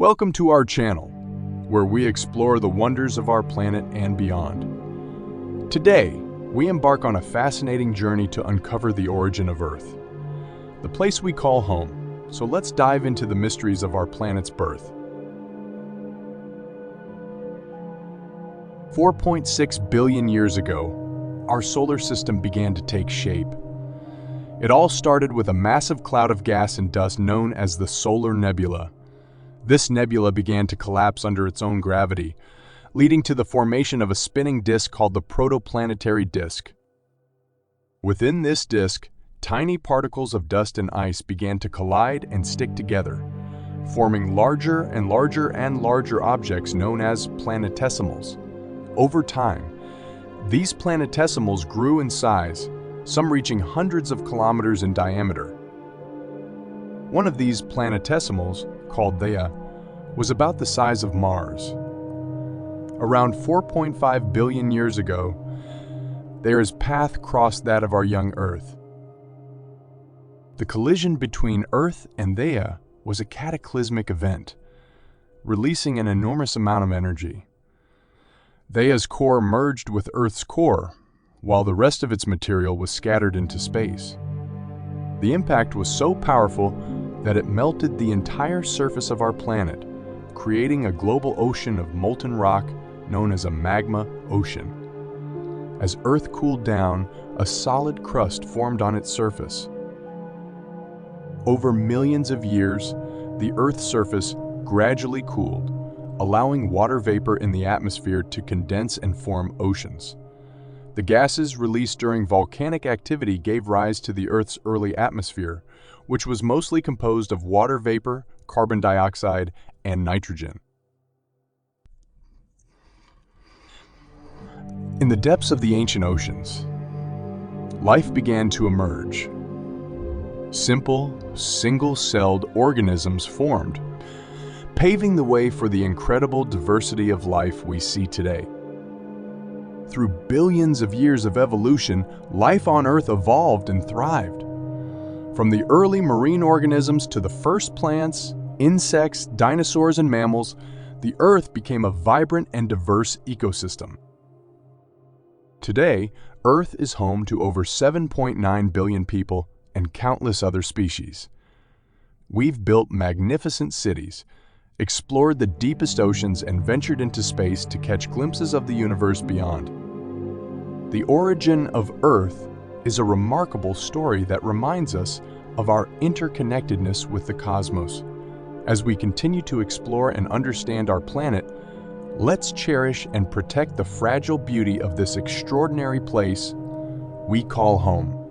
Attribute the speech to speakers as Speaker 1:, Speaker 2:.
Speaker 1: Welcome to our channel, where we explore the wonders of our planet and beyond. Today, we embark on a fascinating journey to uncover the origin of Earth, the place we call home. So let's dive into the mysteries of our planet's birth. 4.6 billion years ago, our solar system began to take shape. It all started with a massive cloud of gas and dust known as the solar nebula. This nebula began to collapse under its own gravity, leading to the formation of a spinning disk called the protoplanetary disk. Within this disk, tiny particles of dust and ice began to collide and stick together, forming larger and larger and larger objects known as planetesimals. Over time, these planetesimals grew in size, some reaching hundreds of kilometers in diameter. One of these planetesimals, called Theia, was about the size of Mars. Around 4.5 billion years ago, Theia's path crossed that of our young Earth. The collision between Earth and Theia was a cataclysmic event, releasing an enormous amount of energy. Theia's core merged with Earth's core, while the rest of its material was scattered into space. The impact was so powerful that it melted the entire surface of our planet, creating a global ocean of molten rock known as a magma ocean. As Earth cooled down, a solid crust formed on its surface. Over millions of years, the Earth's surface gradually cooled, allowing water vapor in the atmosphere to condense and form oceans. The gases released during volcanic activity gave rise to the Earth's early atmosphere, which was mostly composed of water vapor, carbon dioxide, and nitrogen. In the depths of the ancient oceans, life began to emerge. Simple, single-celled organisms formed, paving the way for the incredible diversity of life we see today. Through billions of years of evolution, life on Earth evolved and thrived. From the early marine organisms to the first plants, insects, dinosaurs, and mammals, the Earth became a vibrant and diverse ecosystem. Today, Earth is home to over 7.9 billion people and countless other species. We've built magnificent cities, explored the deepest oceans, and ventured into space to catch glimpses of the universe beyond. The origin of Earth is a remarkable story that reminds us of our interconnectedness with the cosmos. As we continue to explore and understand our planet, let's cherish and protect the fragile beauty of this extraordinary place we call home.